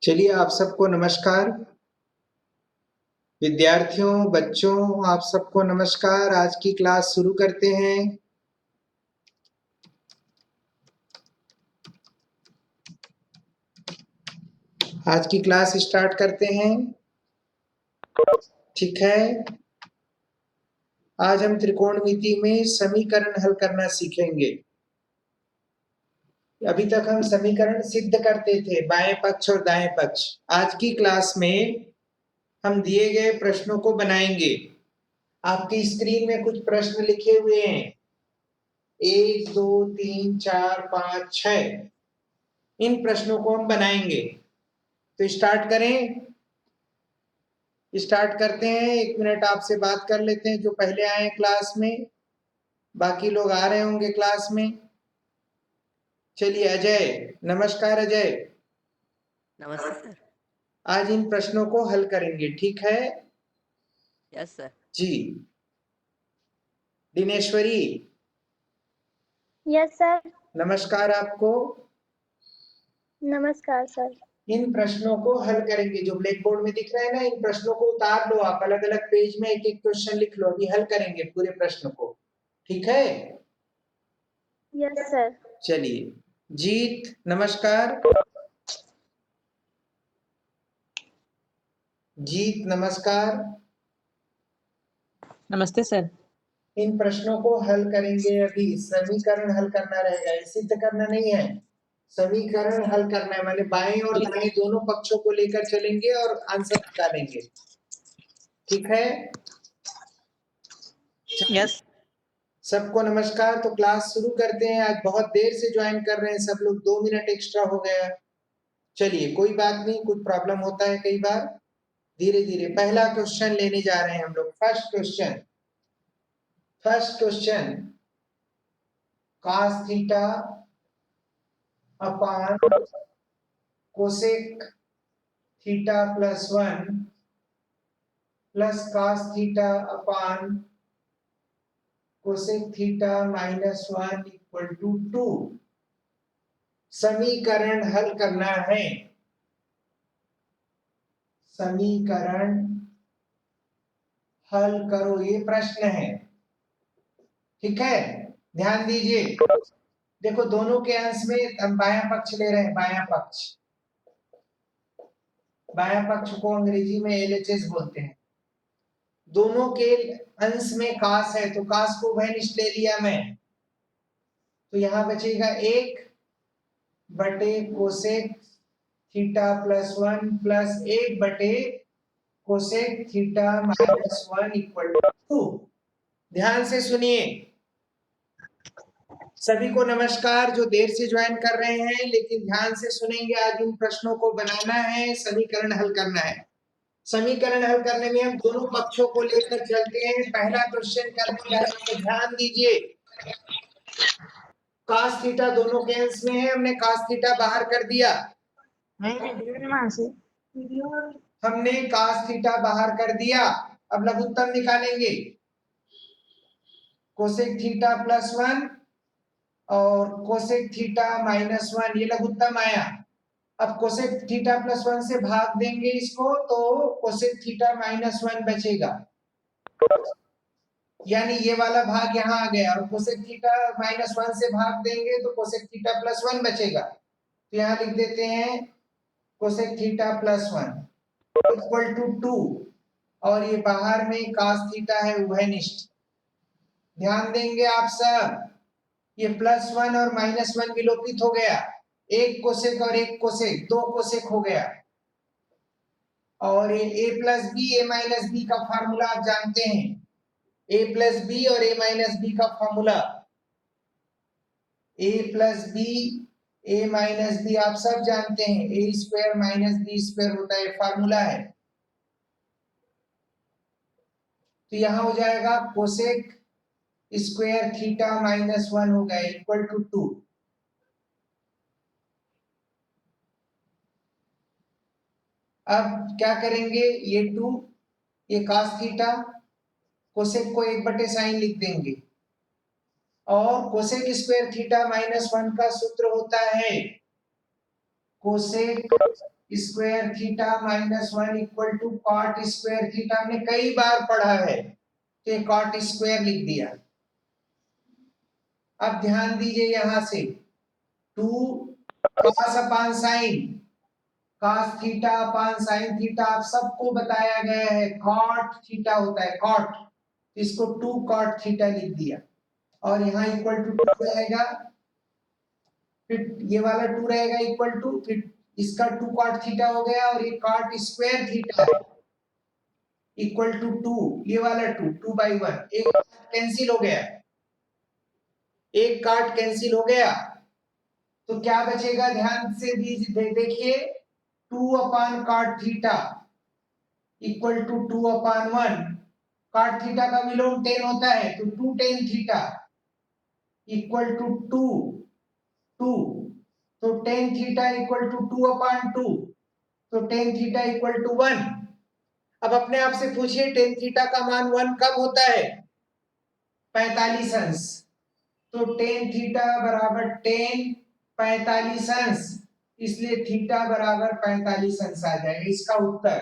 चलिए आप सबको नमस्कार। विद्यार्थियों, बच्चों, आप सबको नमस्कार। आज की क्लास शुरू करते हैं। आज की क्लास स्टार्ट करते हैं। ठीक है। आज हम त्रिकोणमिति में समीकरण हल करना सीखेंगे। अभी तक हम समीकरण सिद्ध करते थे, बाएं पक्ष और दाएं पक्ष। आज की क्लास में हम दिए गए प्रश्नों को बनाएंगे। आपकी स्क्रीन में कुछ प्रश्न लिखे हुए हैं, 1 2 3 4 5 6। इन प्रश्नों को हम बनाएंगे। तो स्टार्ट करें। स्टार्ट करते हैं। 1 मिनट आपसे बात कर लेते हैं जो पहले आए क्लास में। बाकी लोग आ रहे होंगे क्लास में। चलिए अजय, नमस्कार अजय। नमस्ते सर। आज इन प्रश्नों को हल करेंगे, ठीक है? Yes sir. जी। Dineshwari, yes sir. नमस्कार आपको। नमस्कार सर। इन प्रश्नों को हल करेंगे जो ब्लैक बोर्ड में दिख रहे हैं ना, इन प्रश्नों को उतार लो आप, अलग अलग पेज में एक एक क्वेश्चन लिख लो। अभी हल करेंगे पूरे प्रश्न को, ठीक है? Yes sir. चलिए, जीत नमस्कार। जीत नमस्कार। नमस्ते सर। इन प्रश्नों को हल करेंगे। अभी समीकरण हल करना रहेगा, ये सिद्ध करना नहीं है, समीकरण हल करना है। मैंने बाएं और दाएं दोनों पक्षों को लेकर चलेंगे और आंसर निकालेंगे, ठीक है? यस। सबको नमस्कार। तो क्लास शुरू करते हैं। आज बहुत देर से ज्वाइन कर रहे हैं सब लोग, 2 मिनट एक्स्ट्रा हो गया। चलिए कोई बात नहीं, कुछ प्रॉब्लम होता है कई बार। धीरे धीरे पहला क्वेश्चन लेने जा रहे हैं हम लोग। First question cos theta upon cosec theta plus 1 plus cos theta upon cosec theta minus 1 equal to 2। समीकरण हल करना है। समीकरण हल करो, ये प्रश्न है, ठीक है? ध्यान दीजिए। देखो दोनों के अंश में हम बायां पक्ष ले रहे हैं। बायां पक्ष, बायां पक्ष को अंग्रेजी में LHS बोलते हैं। दोनों के अंश में कास है तो कास को उभयनिष्ठ ले लिया मैं। तो यहां बचेगा 1 बटे कोसेक थीटा प्लस 1 प्लस 1 बटे cosec theta minus 1 equal to 2। ध्यान से सुनिए। सभी को नमस्कार जो देर से ज्वाइन कर रहे हैं, लेकिन ध्यान से सुनेंगे। आज इन प्रश्नों को बनाना है, समीकरण हल करना है। समीकरण हल करने में हम दोनों पक्षों को लेकर चलते हैं। पहला क्वेश्चन करते हैं, तो ध्यान दीजिए। cos थीटा दोनों के अंश में है, हमने cos थीटा बाहर कर दिया। हमने cos थीटा बाहर कर दिया। अब लघुत्तम निकालेंगे। कोसेक थीटा प्लस 1 और कोसेक थीटा माइनस 1, ये लघुत्तम आया। अब कोसेक थीटा प्लस 1 से भाग देंगे इसको, तो कोसेक थीटा माइनस 1 बचेगा, यानी ये वाला भाग यहाँ आ गया। और कोसेक थीटा माइनस 1 से भाग देंगे तो कोसेक थीटा प्लस 1 बचेगा। तो यहाँ लिख देते हैं cosec theta plus 1 equal to 2, और ये बाहर में cos थीटा है उभयनिष्ठ। ध्यान देंगे आप सब, ये प्लस 1 और माइनस 1 विलोपित हो गया। एक कोसेक और एक कोसेक, 2 कोसेक हो गया। और ये a plus b a minus b का फार्मूला आप जानते हैं। a प्लस बी और a माइनस बी का formula, a plus b a minus b आप सब जानते हैं। a square minus b square होता है, फार्मूला है। तो यहां हो जाएगा कोसेक स्क्वायर थीटा माइनस 1 हो गया इक्वल टू 2। अब क्या करेंगे, ये 2, ये cos थीटा, कोसेक को 1 बटे साइन लिख देंगे। और कोसेक स्क्वायर थीटा माइनस 1 का सूत्र होता है cosec square theta minus 1 equal to cot square theta. हमने कई बार पढ़ा है, तो ये कॉट स्क्वायर लिख दिया। अब ध्यान दीजिए यहां से 2 कॉस अपान sign, cos theta upon sine theta आप सबको बताया गया है कॉट थीटा होता है कॉट, इसको 2 कॉट थीटा लिख दिया और यहाँ इक्वल टू 2 रहेगा, फिर ये वाला 2 रहेगा इक्वल टू, फिर इसका 2 कॉट थीटा हो गया और ये कॉट स्क्वायर थीटा है इक्वल टू 2, ये वाला 2/1, एक कैंसिल हो गया, एक काट कैंसिल हो गया, तो क्या बचेगा ध्यान से देखिए 2 अपान cot theta equal to 2/1, cot theta का विलोम 10 होता है तो 2 tan थीटा इक्वल टू 2, तो tan थीटा इक्वल टू 2/2, तो tan थीटा इक्वल टू 1। अब अपने आप से पूछिए tan थीटा का मान 1 कब होता है? 45 अंश, तो tan थीटा बराबर tan 45 अंश, इसलिए थीटा बराबर 45 अंश आ जाएगा। इसका उत्तर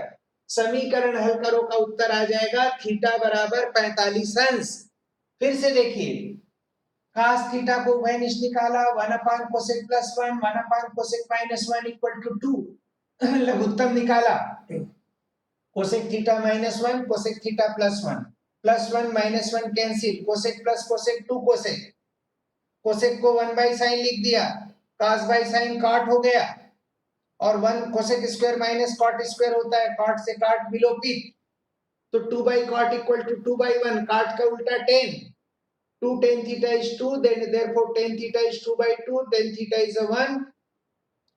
समीकरण हल करो का उत्तर आ जाएगा थीटा बराबर 45 अंश। फिर से देखिए cos थीटा को उभयनिष्ठ निकाला 1 cosec plus 1 1 cosec minus 1 equal to 2, लघुत्तम निकाला cosec theta minus 1 cosec theta plus 1 minus 1 cancel, cosec plus cosec 2 cosec, cosec को 1 बाई साइन लिख दिया, cos बाई साइन कॉट हो गया और 1 cosec square minus cot square होता है, कॉट से कॉट विलोपित, तो 2 by cot equal to 2/1, cot का उल्टा tan, 2 tan theta is 2, then therefore tan theta is 2/2, tan theta is a 1,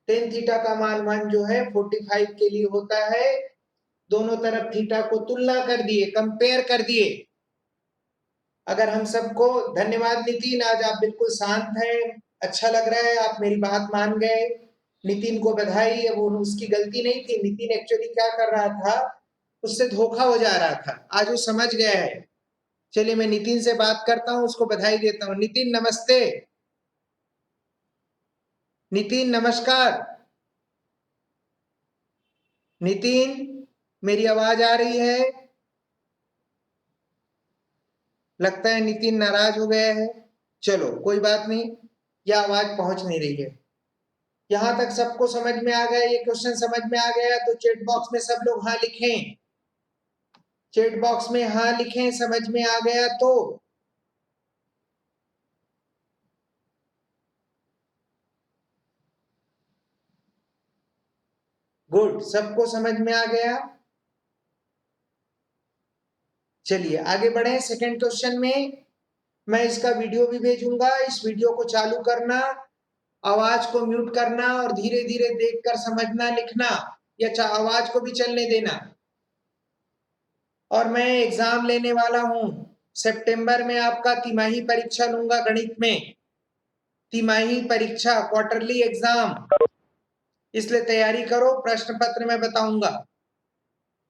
tan theta का मान 1 जो है 45 के लिए होता है। दोनों तरफ थीटा को तुलना कर दिए, कंपेयर कर दिए। अगर हम सबको धन्यवाद नितिन, आज आप बिल्कुल शांत हैं, अच्छा लग रहा है, आप मेरी बात मान गए। नितिन को बधाई, वो उसकी गलती नहीं थी, नितिन एक्चुअली क्या कर रहा था, उससे धोखा हो जा रहा था, आज वो समझ गया है। चलिए मैं नितिन से बात करता हूं, उसको बधाई देता हूं। नितिन नमस्ते। नितिन नमस्कार। नितिन मेरी आवाज आ रही है? लगता है नितिन नाराज हो गया है। चलो कोई बात नहीं, यह आवाज पहुंच नहीं रही है। यहां तक सबको समझ में आ गया, ये क्वेश्चन समझ में आ गया तो चैट बॉक्स में सब लोग हाँ लिखें, चैट बॉक्स में हाँ लिखें, समझ में आ गया तो। गुड, सबको समझ में आ गया। चलिए आगे बढ़े सेकंड क्वेश्चन में। मैं इसका वीडियो भी भेजूंगा, इस वीडियो को चालू करना, आवाज को म्यूट करना और धीरे धीरे देखकर समझना लिखना, या आवाज को भी चलने देना। और मैं एग्जाम लेने वाला हूं सितंबर में, आपका तिमाही परीक्षा लूंगा गणित में, तिमाही परीक्षा, क्वार्टरली एग्जाम, इसलिए तैयारी करो, प्रश्न पत्र में बताऊंगा।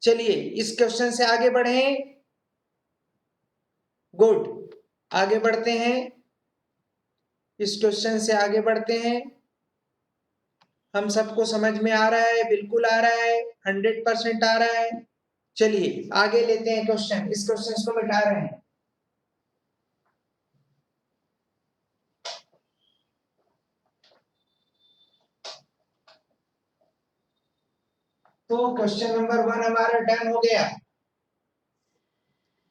चलिए इस क्वेश्चन से आगे बढ़ें। गुड, आगे बढ़ते हैं, इस क्वेश्चन से आगे बढ़ते हैं। हम सबको समझ में आ रहा है? बिल्कुल आ रहा है, 100% आ रहा है। चलिए आगे लेते हैं क्वेश्चन, इस क्वेश्चन को मिटा रहे हैं। तो क्वेश्चन नंबर 1 हमारा डन हो गया,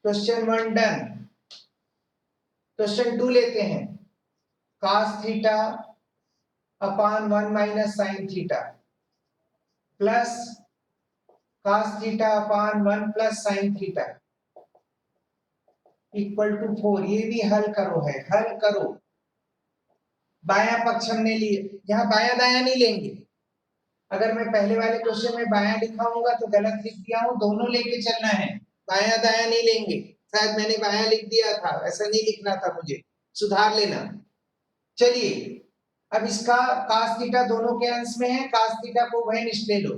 क्वेश्चन 1 डन। क्वेश्चन 2 लेते हैं, cos theta upon 1 minus sine theta plus cos theta upon 1 plus sine theta equal to 4। ये भी हल करो है, हल करो। बायां पक्ष हमने लिए, यहाँ बायां दायां नहीं लेंगे। अगर मैं पहले वाले क्वेश्चन में बायां लिखा हूँ तो गलत लिख दिया हूँ, दोनों लेके चलना है, बायां दायां नहीं लेंगे। शायद मैंने बायां लिख दिया था, ऐसा नहीं लिखना था, मुझे सुधार लेना। चलिए अब इसका cos थीटा दोनों के अंश में है, cos थीटा को उभयनिष्ठ ले लो,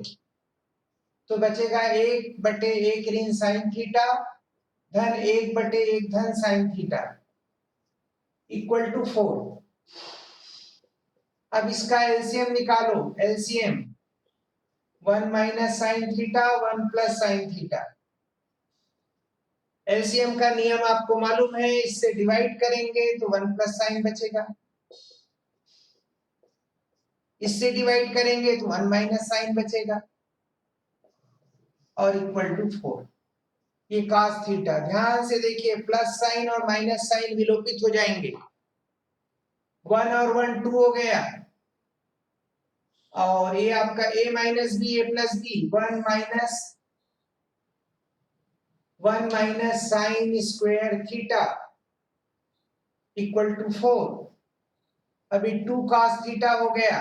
तो बचेगा 1/1 ऋण साइन थीटा धन 1/1 धन साइन थीटा इक्वल टू 4। अब इसका एलसीएम निकालो, LCM 1 minus sine theta 1 plus sine theta. LCM का नियम आपको मालूम है, इससे डिवाइड करेंगे तो 1 प्लस साइन बचेगा, इससे डिवाइड करेंगे तो 1 माइनस साइन बचेगा और इक्वल टू 4। ये cos थीटा, ध्यान से देखिए प्लस साइन और माइनस साइन विलोपित हो जाएंगे, 1 और 1 2 हो गया और ये आपका a minus b a plus b 1 minus sine square theta equal to 4। अभी 2 cos थीटा हो गया,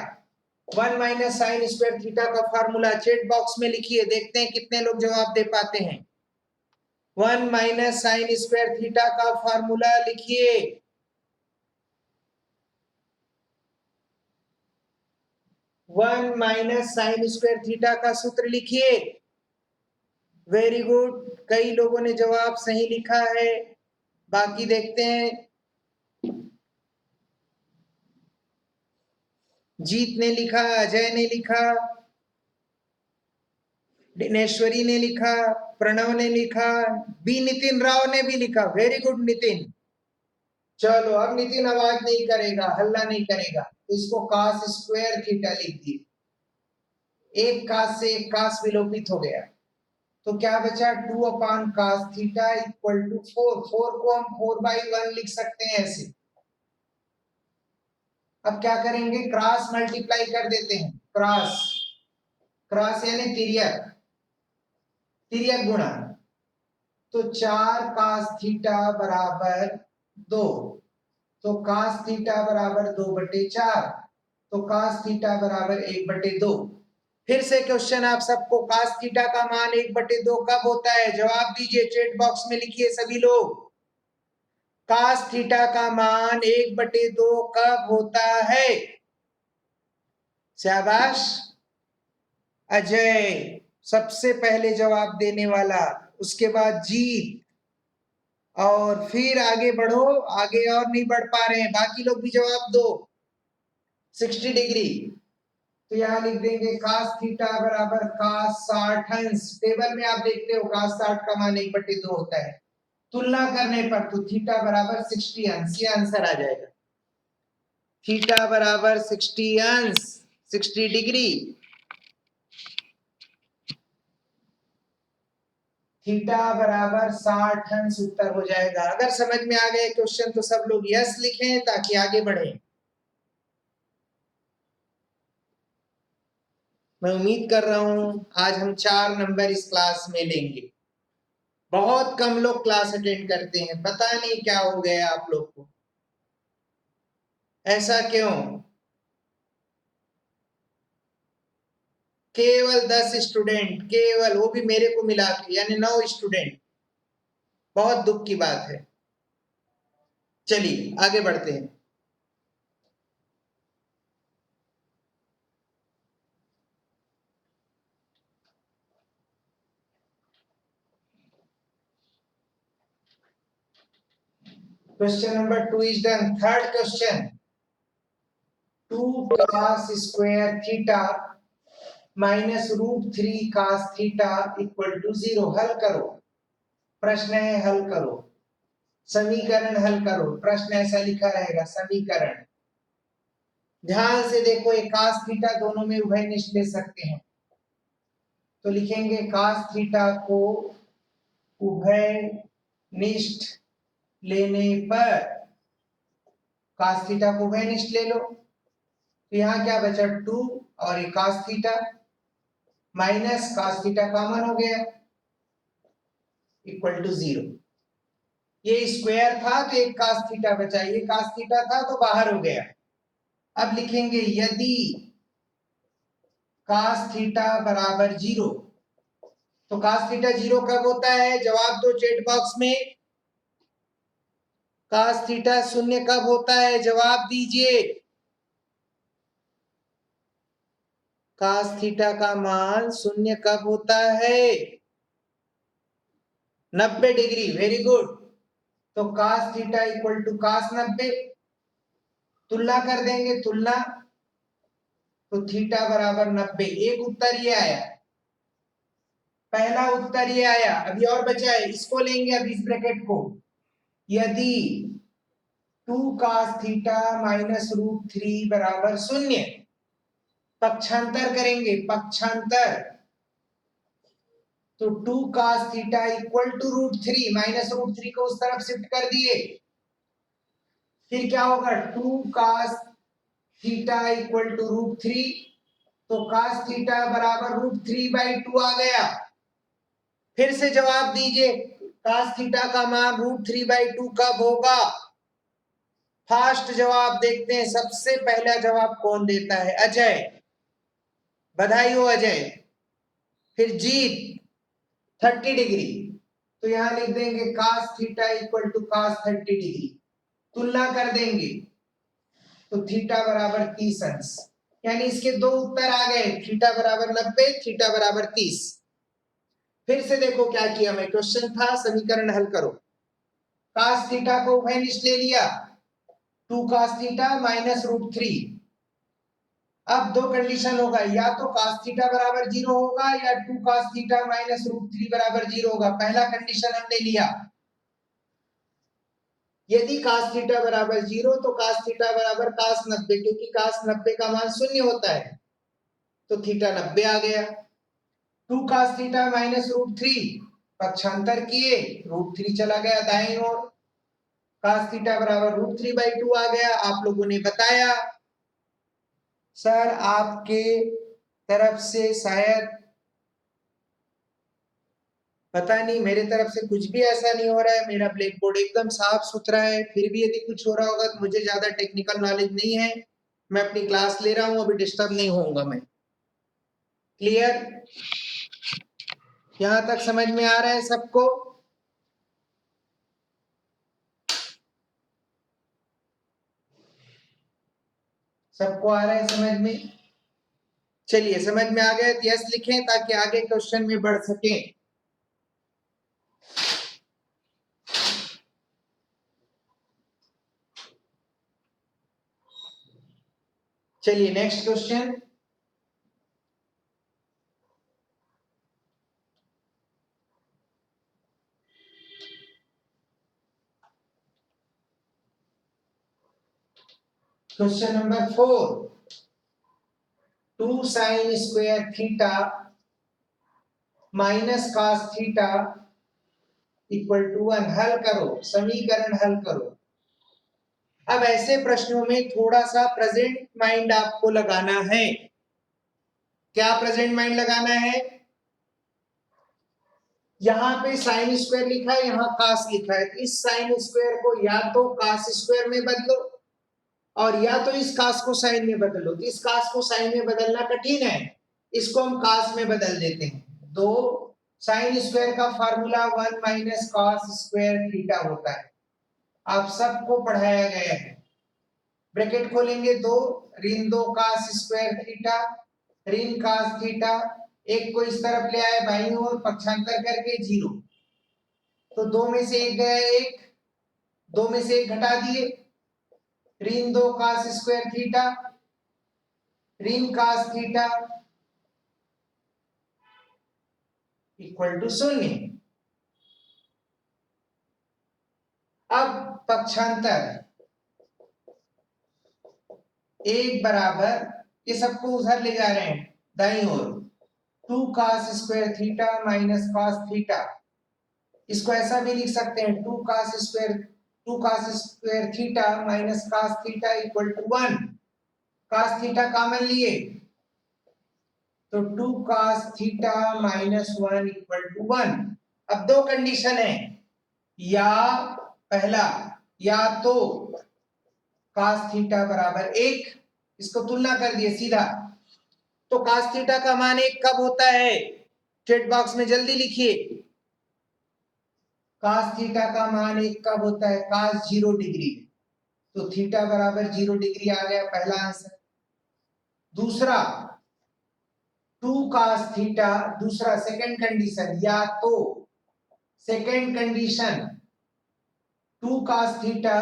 1 माइनस साइन स्क्वायर थीटा का फार्मूला चैट बॉक्स में लिखिए, देखते हैं कितने लोग जवाब दे पाते हैं। 1 माइनस साइन स्क्वायर थीटा का फार्मूला लिखिए। 1 माइनस साइन स्क्वायर थीटा का सूत्र लिखिए। वेरी गुड, कई लोगों ने जवाब सही लिखा है, बाकी देखते हैं। जीत ने लिखा, अजय ने लिखा, दिनेश्वरी ने लिखा, प्रणव ने लिखा, बी नितिन राव ने भी लिखा। Very good Nitin. चलो अब नितिन आवाज नहीं करेगा, हल्ला नहीं करेगा, इसको cos स्क्वायर थीटा लिख दिए। एक cos से एक cos विलोपित हो गया, तो क्या बचा 2 upon cos theta equal to 4। 4 को हम 4/1 लिख सकते हैं ऐसे। अब क्या करेंगे, क्रॉस मल्टीप्लाई कर देते हैं। क्रॉस, क्रॉस यानी तिर्यक, तिर्यक गुणा, तो 4 cos थीटा बराबर 2, तो cos थीटा बराबर 2/4, तो cos थीटा बराबर 1/2। फिर से क्वेश्चन आप सबको, cos थीटा का मान 1/2 कब होता है? जवाब दीजिए, चैट बॉक्स में लिखिए सभी लोग। cos थीटा का मान 1/2 कब होता है? शाबाश अजय, सबसे पहले जवाब देने वाला, उसके बाद जीत, और फिर आगे बढ़ो। आगे और नहीं बढ़ पा रहे हैं, बाकी लोग भी जवाब दो। 60 डिग्री, तो यहां लिख देंगे cos थीटा बराबर cos 60 अंश। टेबल में आप देखते हो cos 60 का मान 1/2 होता है, तुलना करने पर तो थीटा बराबर 60 अंश, ये आंसर आ जाएगा। थीटा बराबर 60 अंश, 60 डिग्री, थीटा बराबर 60 अंश उत्तर हो जाएगा। अगर समझ में आ गए क्वेश्चन तो सब लोग यस लिखें ताकि आगे बढ़े। मैं उम्मीद कर रहा हूं आज हम 4 नंबर इस क्लास में लेंगे। बहुत कम लोग क्लास अटेंड करते हैं, पता नहीं क्या हो गया आप लोग को, ऐसा क्यों? केवल 10 स्टूडेंट, केवल, वो भी मेरे को मिला के, यानी 9 स्टूडेंट। बहुत दुख की बात है। चलिए आगे बढ़ते हैं। Question number 2 is done. Third question. 2 cos square theta minus root 3 cos theta equal to 0. हल करो। प्रश्न है हल करो, समीकरण हल करो। प्रश्न ऐसा लिखा रहेगा, समीकरण। ध्यान से देखो, ये cos थीटा दोनों में उभयनिष्ठ ले सकते हैं, तो लिखेंगे cos थीटा को उभयनिष्ठ लेने पर, cos थीटा को उभयनिष्ठ ले लो, तो यहाँ क्या बचा 2 और ये cos theta minus cos theta common हो गया इक्वल टू 0। ये स्क्वायर था तो एक cos थीटा बचा, ये cos थीटा था तो बाहर हो गया। अब लिखेंगे यदि cos थीटा बराबर 0, तो cos थीटा 0 कब होता है? जवाब दो चैट बॉक्स में। cos थीटा 0 कब होता है? जवाब दीजिए। cos थीटा का मान 0 कब होता है? 90 डिग्री। Very good. तो cos theta equal to cos 90, तुलना कर देंगे, तुलना, तो थीटा बराबर 90। एक उत्तर ये आया। पहला उत्तर ये आया। अभी और बचा है, इसको लेंगे अब इस ब्रैकेट को। यदि 2 cos थीटा माइनस रूट 3 बराबर 0, पक्षांतर करेंगे, पक्षांतर, तो 2 cos theta equal to root 3, minus root 3 को उस तरफ शिफ्ट कर दिए, फिर क्या होगा, 2 cos theta equal to root 3, तो cos थीटा बराबर रूट 3/2 आ गया। फिर से जवाब दीजिए, cos थीटा का मान रूट 3/2 कब होगा? फास्ट जवाब देखते हैं, सबसे पहला जवाब कौन देता है? अजय, बधाई हो अजय। फिर जीत 30 डिग्री, तो यहां लिख देंगे cos theta equal to cos 30 degree, तुलना कर देंगे तो थीटा बराबर 30 अंश, यानी इसके दो उत्तर आ गए, थीटा बराबर 90, थीटा बराबर 30। फिर से देखो क्या किया मैं, क्वेश्चन था समीकरण हल करो, cos थीटा को उभयनिष्ठ ले लिया, 2 cos थीटा माइनस रूट 3। अब दो कंडीशन होगा, या तो cos थीटा बराबर 0 होगा या 2 cos थीटा माइनस रूट 3 बराबर 0 होगा। पहला कंडीशन हमने लिया, यदि cos थीटा बराबर 0 तो cos थीटा बराबर cos 90, क्योंकि cos 90 का मान 0 होता है, तो थीटा 90 आ गया। 2 cos थीटा माइनस रूट 3, पक्षांतर किए, रूट 3 चला गया दाईं ओर, cos थीटा बराबर रूट 3/2 आ गया। आप लोगों ने बताया सर आपके तरफ से शायद, पता नहीं, मेरे तरफ से कुछ भी ऐसा नहीं हो रहा है, मेरा ब्लैक बोर्ड एकदम साफ सुथरा है। फिर भी यदि कुछ हो रहा होगा तो मुझे ज्यादा टेक्निकल नॉलेज नहीं है, मैं अपनी क्लास ले रहा हूं, अभी डिस्टर्ब नहीं होऊंगा मैं। क्लियर? यहां तक समझ में आ रहा है सबको? सबको आ रहा है समझ में? चलिए, समझ में आ गए तो यस लिखें ताकि आगे क्वेश्चन में बढ़ सके। चलिए next question, question number 4, 2 sin square theta minus cos theta equal to 1। हल करो, समीकरण हल करो। अब ऐसे प्रश्नों में थोड़ा सा प्रेजेंट माइंड आपको लगाना है। क्या प्रेजेंट माइंड लगाना है? यहाँ पे साइन स्क्वायर लिखा है, यहाँ कास लिखा है, इस साइन स्क्वायर को या तो कास स्क्वायर में बदलो और या तो इस कास को साइन में बदलो। तो इस कास को साइन में बदलना कठिन है, इसको हम कास में बदल देते हैं। दो साइन स्क्वायर का formula 1 minus cos square theta होता है, आप सबको पढ़ाया गया है। ब्रैकेट खोलेंगे, 2 ऋण 2 cos स्क्वायर थीटा ऋण cos थीटा, एक को इस तरफ ले आए बाईं ओर, पक्षांतर करके 0, तो 2 में से 1 गया 1, 2 में से 1 घटा दिए, ऋण 2 cos स्क्वायर थीटा ऋण cos थीटा इक्वल टू 0। अब पक्षांतर 1 बराबर, ये सबको उधर ले जा रहे हैं दाईं ओर, 2 cos square theta minus cos theta, इसको ऐसा भी लिख सकते हैं 2 cos square theta minus cos theta equal to 1। cos theta common लिए तो 2 cos theta minus 1 equal to 1। अब दो कंडीशन है, या पहला, या तो cos थीटा बराबर 1, इसको तुलना कर दिए सीधा, तो cos थीटा का मान 1 कब होता है? चैट बॉक्स में जल्दी लिखिए, cos थीटा का मान 1 कब होता है? cos 0 डिग्री, तो थीटा बराबर 0 डिग्री आ गया पहला आंसर। दूसरा 2 cos थीटा, दूसरा सेकंड कंडीशन, या तो second condition 2 cos theta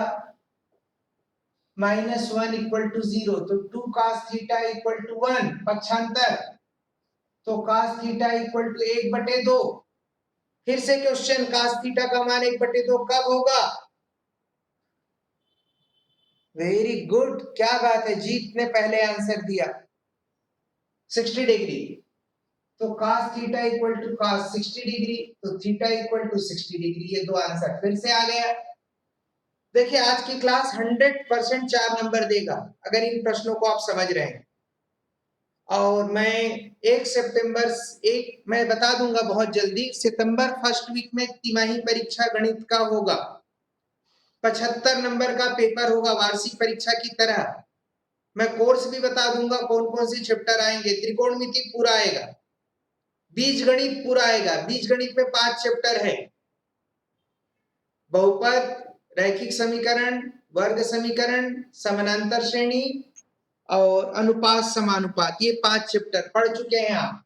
minus 1 equal to 0, तो 2 cos थीटा इक्वल टू 1, पक्षांतर तो cos थीटा इक्वल टू 1/2। फिर से क्वेश्चन, cos थीटा का मान 1/2 कब होगा? वेरी गुड, क्या बात है, जीत ने पहले आंसर दिया 60 डिग्री। तो cos theta equal to cos 60 degree, तो थीटा इक्वल टू 60 डिग्री। ये दो आंसर फिर से आ गया। देखिए आज की क्लास 100% 4 नंबर देगा अगर इन प्रश्नों को आप समझ रहे हैं। और मैं 1 सितंबर मैं बता दूंगा बहुत जल्दी, सितंबर फर्स्ट वीक में तिमाही परीक्षा गणित का होगा। 75 नंबर का पेपर होगा वार्षिक परीक्षा की तरह। मैं कोर्स भी बता दूंगा कौन कौन से चैप्टर आएंगे। त्रिकोणमिति पूरा आएगा, बीजगणित पूरा आएगा। बीजगणित में 5 चैप्टर है, बहुपद, रैखिक समीकरण, वर्ग समीकरण, समानांतर श्रेणी और अनुपात समानुपात। ये 5 चैप्टर पढ़ चुके हैं आप।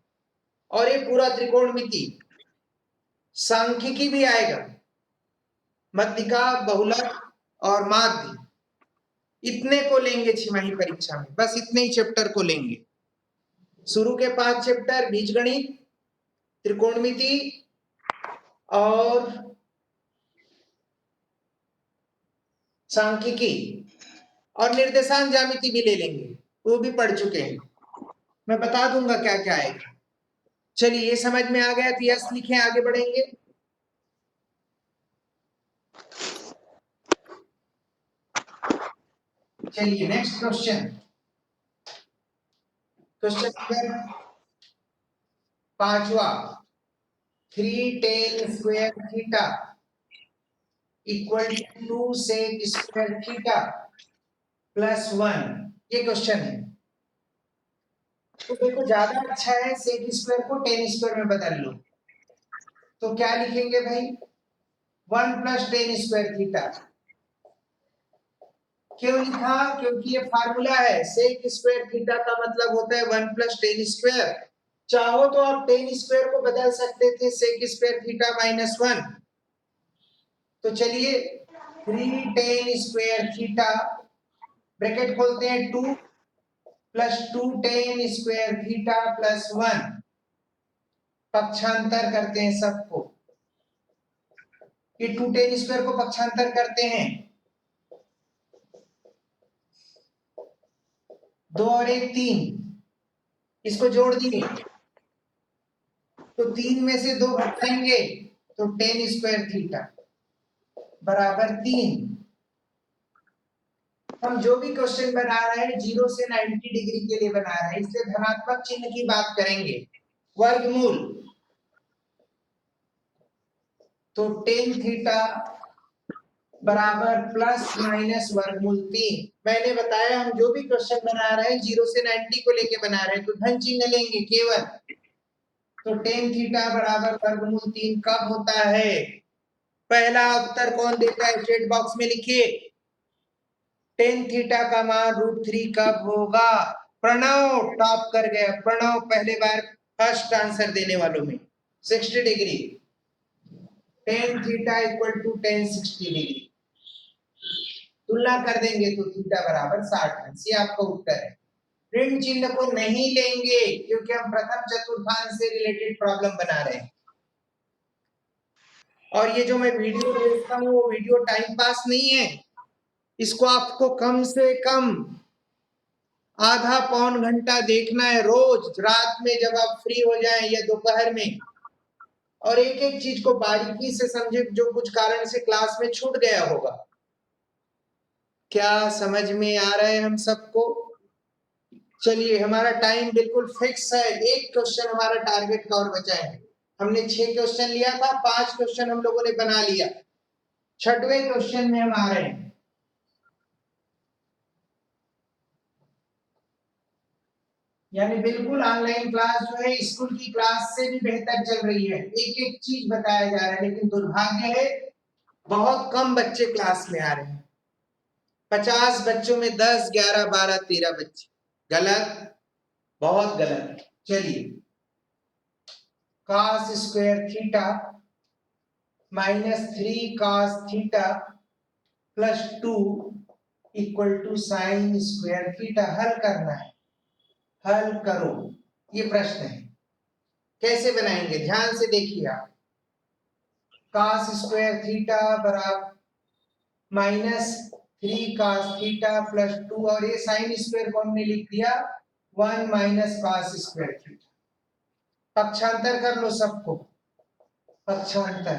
और ये पूरा त्रिकोणमिति, सांख्यिकी भी आएगा, मध्यिका, बहुलक और माध्य। इतने को लेंगे छिमाही परीक्षा में, बस इतने ही चैप्टर को लेंगे। शुरू के 5 चैप्टर बीजगणित, त्रिकोणमिति और सांख्यिकी, और निर्देशांक ज्यामिति भी ले लेंगे, वो भी पढ़ चुके हैं। मैं बता दूंगा क्या क्या आएगा। चलिए ये समझ में आ गया तो यस लिखें, आगे बढ़ेंगे। चलिए नेक्स्ट क्वेश्चन, क्वेश्चन नंबर 5वां। 3 tan square theta equal to 2 sec square theta plus 1, ये क्वेश्चन है। तो देखो ज्यादा अच्छा है sec स्क्वायर को tan स्क्वायर में बदल लो। तो क्या लिखेंगे भाई, 1 प्लस tan स्क्वायर थीटा। क्यों लिखा? क्योंकि ये फार्मूला है, sec स्क्वायर थीटा का मतलब होता है 1 प्लस tan स्क्वायर। चाहो तो आप tan स्क्वायर को बदल सकते थे sec स्क्वायर थीटा माइनस 1। तो चलिए 3 tan स्क्वायर थीटा, ब्रैकेट खोलते हैं, 2 plus 2 tan square theta plus 1, पक्षांतर करते हैं सबको। ये 2 tan स्क्वायर को पक्षांतर करते हैं, 2 और 1 3, इसको जोड़ दिए तो 3 में से 2 घटाएंगे तो tan स्क्वायर थीटा बराबर 3। हम जो भी क्वेश्चन बना रहे हैं 0 से 90 डिग्री के लिए बना रहे हैं, इसलिए धनात्मक चिन्ह की बात करेंगे। वर्गमूल, तो tan थीटा बराबर प्लस माइनस वर्गमूल 3। मैंने बताया हम जो भी क्वेश्चन बना रहे हैं 0 से 90 को लेके बना रहे हैं तो धन चिन्ह लेंगे केवल। तो tan थीटा बराबर वर्गमूल 3 कब होता है? पहला उत्तर कौन देता है चैट बॉक्स में लिखिए। tan थीटा का मान √3 कब होगा? प्रणव टॉप कर गया, प्रणव पहले बार फर्स्ट आंसर देने वालों में। 60 degree, tan theta equal to tan 60 degree. तुलना कर देंगे तो थीटा बराबर 60 अंश, ये आपका उत्तर है। ऋण चिन्ह को नहीं लेंगे क्योंकि हम प्रथम चतुर्थांश से रिलेटेड प्रॉब्लम बना रहे हैं। और ये जो मैं वीडियो भेजता हूँ वो वीडियो टाइम पास नहीं है, इसको आपको कम से कम आधा पौन घंटा देखना है रोज, रात में जब आप फ्री हो जाएं या दोपहर में, और एक एक चीज को बारीकी से समझे जो कुछ कारण से क्लास में छूट गया होगा। क्या समझ में आ रहा है हम सबको? चलिए हमारा टाइम बिल्कुल फिक्स है, एक क्वेश्चन हमारा टारगेट का और बचा है। हमने 6 क्वेश्चन लिया था, 5 क्वेश्चन हम लोगों ने बना लिया, 6वें क्वेश्चन में हम आ रहे हैं। यानी बिल्कुल ऑनलाइन क्लास जो है स्कूल की क्लास से भी बेहतर चल रही है, एक एक चीज बताया जा रहा है। लेकिन दुर्भाग्य है बहुत कम बच्चे क्लास में आ रहे हैं। 50 बच्चों में 10, 11, 12, 13 बच्चे। गलत, बहुत गलत। चलिए cos square theta minus 3 cos theta plus 2 equal to sine square theta हल करना है। हल करो, ये प्रश्न है। कैसे बनाएंगे ध्यान से देखिए आप। cos स्क्वायर थीटा बराबर माइनस 3 cos थीटा प्लस 2 और ये साइन स्क्वायर को हमने लिख दिया 1 माइनस cos स्क्वायर थीटा। पक्षांतर कर लो सबको। पक्षांतर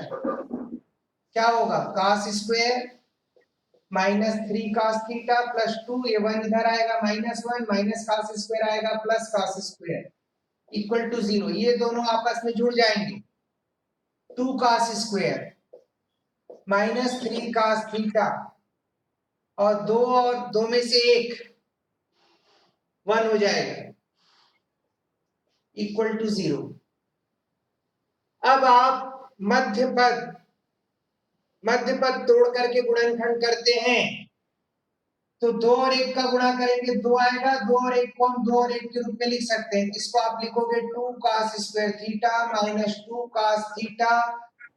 क्या होगा cos square minus 3 cos theta plus 2 ये 1 इधर आएगा माइनस 1 माइनस cos स्क्वायर आएगा plus cos square equal to 0। ये दोनों आपस में जुड़ जाएंगे 2 cos square minus 3 cos theta और दो में से एक 1 हो जाएगा इक्वल टू 0। अब आप मध्य पद तोड़ करके गुणनखंड करते हैं तो 2 और 1 का गुणा करेंगे 2 आएगा। 2 और 1 को हम 2 और 1 के रूप में लिख सकते हैं। इसको आप लिखोगे 2 cos square theta minus 2 cos theta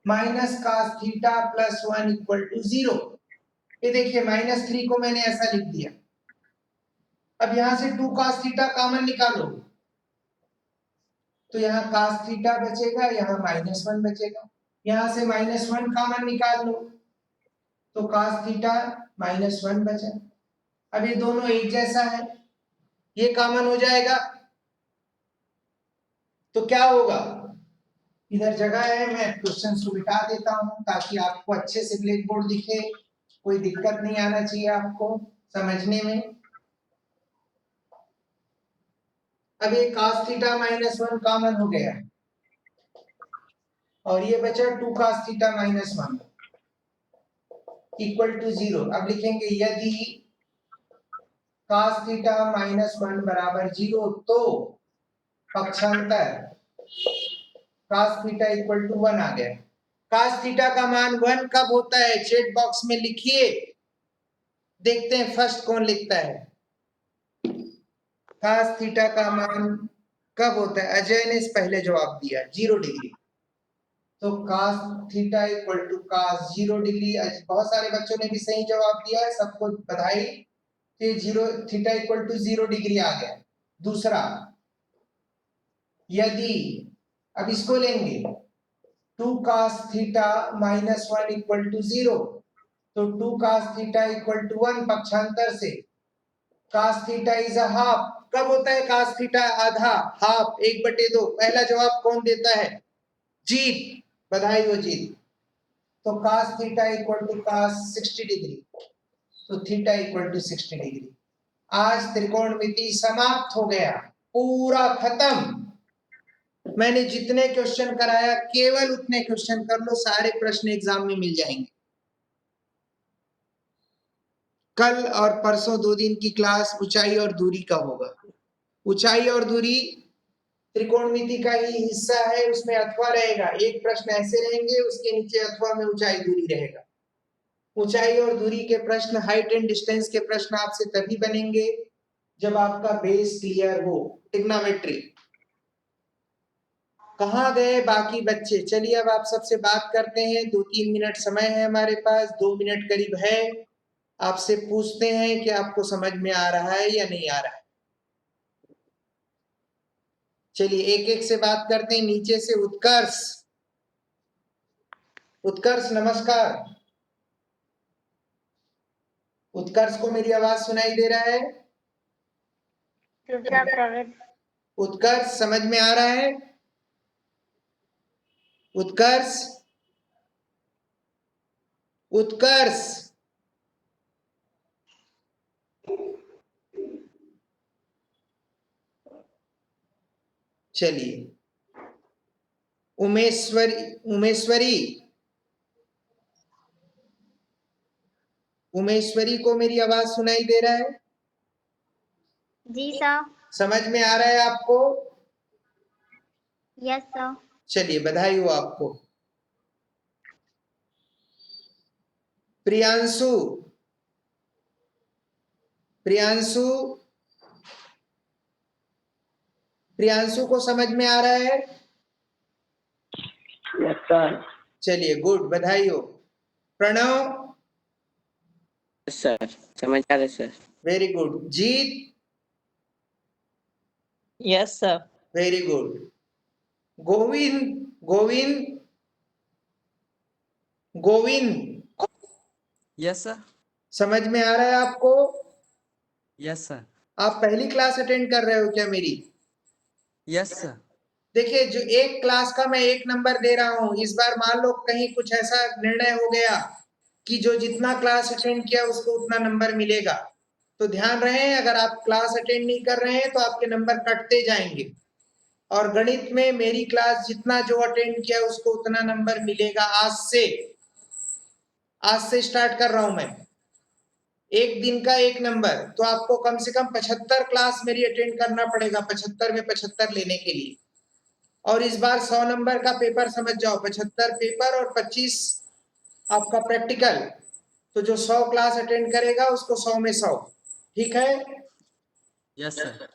minus cos theta plus 1 equal to 0। ये देखिए माइनस 3 को मैंने ऐसा लिख दिया। अब यहां से 2 cos थीटा कॉमन निकालो तो यहाँ cos थीटा बचेगा, यहाँ माइनस 1 बचेगा। यहां से माइनस 1 कॉमन निकाल लो तो cos थीटा माइनस 1 बचा। अब ये दोनों एक जैसा है, ये कॉमन हो जाएगा तो क्या होगा। इधर जगह है, मैं क्वेश्चन को मिटा देता हूं ताकि आपको अच्छे से ब्लैक बोर्ड दिखे, कोई दिक्कत नहीं आना चाहिए आपको समझने में। अब ये cos थीटा माइनस 1 कॉमन हो गया और ये बचा 2 cos theta minus 1 equal to 0। अब लिखेंगे यदि cos थीटा माइनस 1 बराबर 0 तो पक्षांतर cos थीटा इक्वल टू 1 आ गया। cos थीटा का मान 1 कब होता है चैट बॉक्स में लिखिए, देखते हैं फर्स्ट कौन लिखता है। cos थीटा का मान कब होता है, अजय ने पहले जवाब दिया 0 डिग्री। तो cos theta equal to cos 0 degree. बहुत सारे बच्चों ने भी सही जवाब दिया है, सबको बधाई। तो 0 थीटा इक्वल टू 0 डिग्री आ गया। दूसरा यदि अब इसको लेंगे 2 cos theta minus 1 equal to 0 तो 2 cos थीटा इक्वल टू 1 पक्षांतर से cos theta is a half. कब होता है cos थीटा आधा, हाफ, 1/2। पहला जवाब कौन देता है, जीत, बधाई हो जीत। तो cos theta equal to cos 60 degree, तो थीटा इक्वल टू 60 डिग्री। आज त्रिकोणमिति समाप्त हो गया, पूरा खत्म। मैंने जितने क्वेश्चन कराया केवल उतने क्वेश्चन कर लो, सारे प्रश्न एग्जाम में मिल जाएंगे। कल और परसों 2 दिन की क्लास ऊंचाई और दूरी का होगा। ऊंचाई और दूरी त्रिकोणमिति का ही हिस्सा है, उसमें अथवा रहेगा। एक प्रश्न ऐसे रहेंगे, उसके नीचे अथवा में ऊंचाई दूरी रहेगा। ऊंचाई और दूरी के प्रश्न, हाइट एंड डिस्टेंस के प्रश्न आपसे तभी बनेंगे जब आपका बेस क्लियर हो। ट्रिग्नोमेट्री कहाँ गए बाकी बच्चे, चलिए अब आप सबसे बात करते हैं। 2-3 मिनट समय है हमारे पास, 2 मिनट करीब है। आपसे पूछते हैं कि आपको समझ में आ रहा है या नहीं आ रहा है। चलिए एक एक से बात करते हैं। नीचे से उत्कर्ष, उत्कर्ष नमस्कार। उत्कर्ष को मेरी आवाज सुनाई दे रहा है? उत्कर्ष समझ में आ रहा है? उत्कर्ष, उत्कर्ष, चलिए उमेश्वरी, उमेश्वरी, उमेश्वरी को मेरी आवाज सुनाई दे रहा है? जी सर। समझ में आ रहा है आपको? Yes sir. चलिए बधाई हो आपको। प्रियांशु, प्रियांशु, प्रियांशु को समझ में आ रहा है? Yes sir. चलिए गुड, बधाई हो। प्रणव, सर समझ आ रहा है sir. Very good. Jeet, yes sir. Very good. Govind Govind Govind, yes sir. समझ में आ रहा है आपको? Yes sir. आप पहली क्लास अटेंड कर रहे हो क्या मेरी? Yes sir. देखिए, जो एक क्लास का मैं 1 नंबर दे रहा हूं, इस बार मान लो कहीं कुछ ऐसा निर्णय हो गया कि जो जितना क्लास अटेंड किया उसको उतना नंबर मिलेगा, तो ध्यान रहे, अगर आप क्लास अटेंड नहीं कर रहे हैं तो आपके नंबर कटते जाएंगे। और गणित में मेरी क्लास जितना जो अटेंड किया उसको उतना नंबर मिलेगा। आज से स्टार्ट कर रहा हूं मैं, एक दिन का 1 नंबर, तो आपको कम से कम 75 क्लास मेरी अटेंड करना पड़ेगा, 75 में 75 लेने के लिए। और इस बार 100 नंबर का पेपर समझ जाओ, 75 पेपर और 25 आपका प्रैक्टिकल, तो जो 100 क्लास अटेंड करेगा उसको 100 में 100, ठीक है? Yes sir.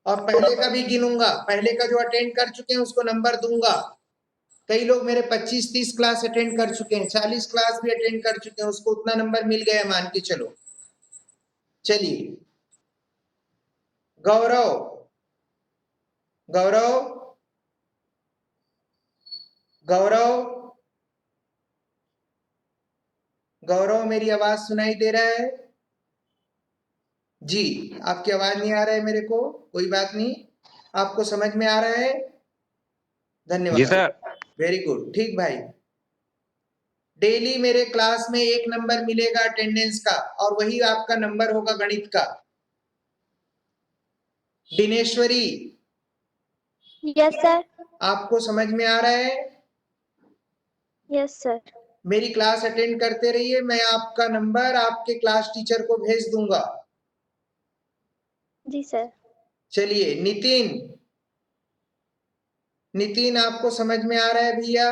और पहले का भी गिनूंगा, पहले का जो अटेंड कर चुके हैं उसको नंबर दूंगा। कई लोग मेरे 25-30 क्लास अटेंड कर चुके हैं, 40 क्लास भी अटेंड कर चुके हैं, उसको उतना नंबर मिल गया मान के चलो। चलिए, गौरव गौरव गौरव गौरव, मेरी आवाज सुनाई दे रहा है? जी, आपकी आवाज नहीं आ रहा है मेरे को, कोई बात नहीं, आपको समझ में आ रहा है? धन्यवाद जी सर। वेरी गुड, ठीक भाई। डेली मेरे क्लास में 1 नंबर मिलेगा अटेंडेंस का, और वही आपका नंबर होगा गणित का। Dineshwari, yes sir. आपको समझ में आ रहा है? Yes sir. मेरी क्लास अटेंड करते रहिए, मैं आपका नंबर आपके क्लास टीचर को भेज दूंगा। जी सर। चलिए, नितिन आपको समझ में आ रहा है भैया?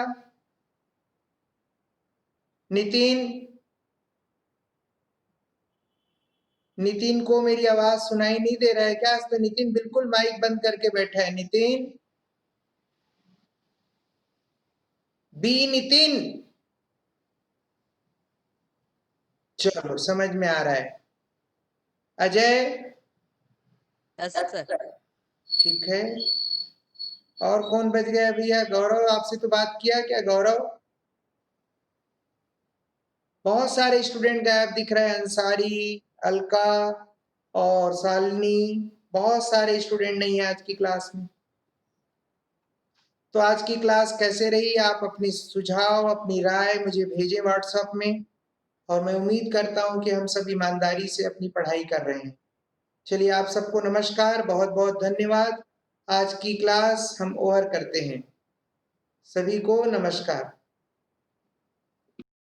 नितिन को मेरी आवाज सुनाई नहीं दे रहा है क्या? आज तो नितिन बिल्कुल माइक बंद करके बैठा है। नितिन, नितिन, चलो समझ में आ रहा है। Ajay, yes sir. ठीक है। और कौन बच गया भैया? गौरव, आपसे तो बात किया क्या गौरव? बहुत सारे स्टूडेंट गायब दिख रहे हैं, अंसारी, अलका और शालिनी, बहुत सारे स्टूडेंट नहीं है आज की क्लास में। तो आज की क्लास कैसे रही? आप अपनी सुझाव, अपनी राय मुझे भेजें व्हाट्सएप में, और मैं उम्मीद करता हूं कि हम सब ईमानदारी से अपनी पढ़ाई कर रहे हैं। चलिए, आप सबको नमस्कार, बहुत बहुत धन्यवाद। आज की क्लास हम ओवर करते हैं। सभी को नमस्कार।